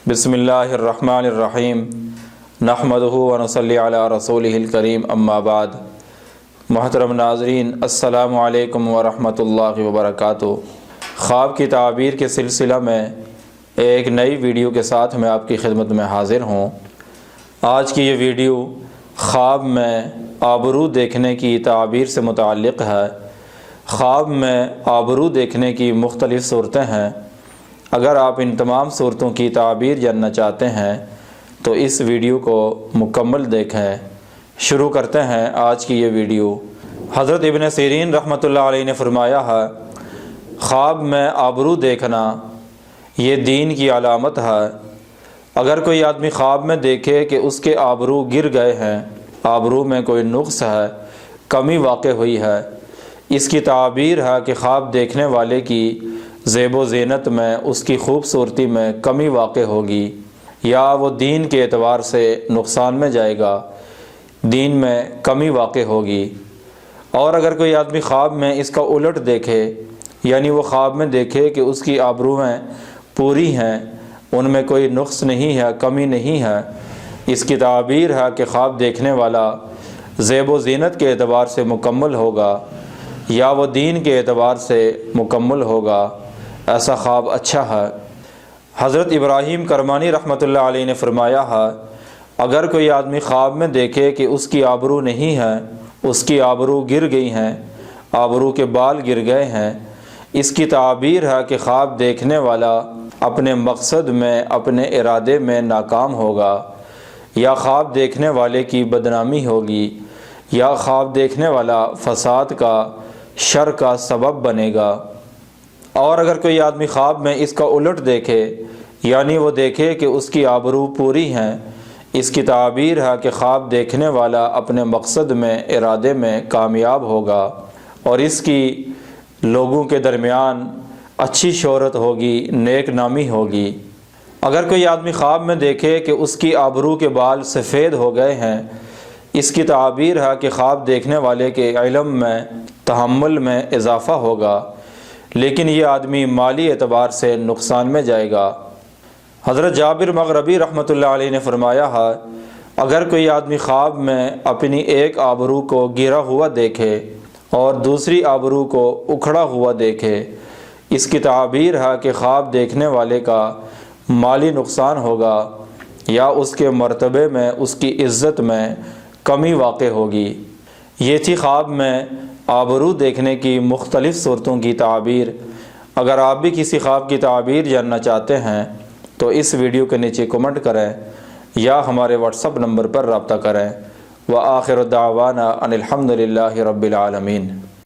بسم اللہ الرحمن الرحیم نحمدہ ونصلی علی رسولہ الکریم اما بعد۔ محترم ناظرین، السلام علیکم ورحمۃ اللہ وبرکاتہ۔ خواب کی تعبیر کے سلسلہ میں ایک نئی ویڈیو کے ساتھ میں آپ کی خدمت میں حاضر ہوں۔ آج کی یہ ویڈیو خواب میں آبرو دیکھنے کی تعبیر سے متعلق ہے۔ خواب میں آبرو دیکھنے کی مختلف صورتیں ہیں۔ اگر آپ ان تمام صورتوں کی تعبیر جاننا چاہتے ہیں تو اس ویڈیو کو مکمل دیکھیں۔ شروع کرتے ہیں آج کی یہ ویڈیو۔ حضرت ابن سیرین رحمۃ اللہ علیہ نے فرمایا ہے، خواب میں آبرو دیکھنا یہ دین کی علامت ہے۔ اگر کوئی آدمی خواب میں دیکھے کہ اس کے آبرو گر گئے ہیں، آبرو میں کوئی نقص ہے، کمی واقع ہوئی ہے، اس کی تعبیر ہے کہ خواب دیکھنے والے کی زیب و زینت میں، اس کی خوبصورتی میں کمی واقع ہوگی، یا وہ دین کے اعتبار سے نقصان میں جائے گا، دین میں کمی واقع ہوگی۔ اور اگر کوئی آدمی خواب میں اس کا الٹ دیکھے، یعنی وہ خواب میں دیکھے کہ اس کی آبرویں پوری ہیں، ان میں کوئی نقص نہیں ہے، کمی نہیں ہے، اس کی تعبیر ہے کہ خواب دیکھنے والا زیب و زینت کے اعتبار سے مکمل ہوگا، یا وہ دین کے اعتبار سے مکمل ہوگا، ایسا خواب اچھا ہے۔ حضرت ابراہیم کرمانی رحمۃ اللہ علیہ نے فرمایا ہے، اگر کوئی آدمی خواب میں دیکھے کہ اس کی آبرو نہیں ہے، اس کی آبرو گر گئی ہیں، آبرو کے بال گر گئے ہیں، اس کی تعبیر ہے کہ خواب دیکھنے والا اپنے مقصد میں، اپنے ارادے میں ناکام ہوگا، یا خواب دیکھنے والے کی بدنامی ہوگی، یا خواب دیکھنے والا فساد کا، شر کا سبب بنے گا۔ اور اگر کوئی آدمی خواب میں اس کا الٹ دیکھے، یعنی وہ دیکھے کہ اس کی آبرو پوری ہیں، اس کی تعبیر ہے کہ خواب دیکھنے والا اپنے مقصد میں، ارادے میں کامیاب ہوگا، اور اس کی لوگوں کے درمیان اچھی شہرت ہوگی، نیک نامی ہوگی۔ اگر کوئی آدمی خواب میں دیکھے کہ اس کی آبرو کے بال سفید ہو گئے ہیں، اس کی تعبیر ہے کہ خواب دیکھنے والے کے علم میں، تحمل میں اضافہ ہوگا، لیکن یہ آدمی مالی اعتبار سے نقصان میں جائے گا۔ حضرت جابر مغربی رحمۃ اللہ علیہ نے فرمایا ہے، اگر کوئی آدمی خواب میں اپنی ایک آبرو کو گرا ہوا دیکھے اور دوسری آبرو کو اکھڑا ہوا دیکھے، اس کی تعبیر ہے کہ خواب دیکھنے والے کا مالی نقصان ہوگا، یا اس کے مرتبے میں، اس کی عزت میں کمی واقع ہوگی۔ یہ تھی خواب میں آبرو دیکھنے کی مختلف صورتوں کی تعبیر۔ اگر آپ بھی کسی خواب کی تعبیر جاننا چاہتے ہیں تو اس ویڈیو کے نیچے کمنٹ کریں، یا ہمارے واٹس ایپ نمبر پر رابطہ کریں۔ وآخر دعوانا ان الحمد للہ رب العالمین۔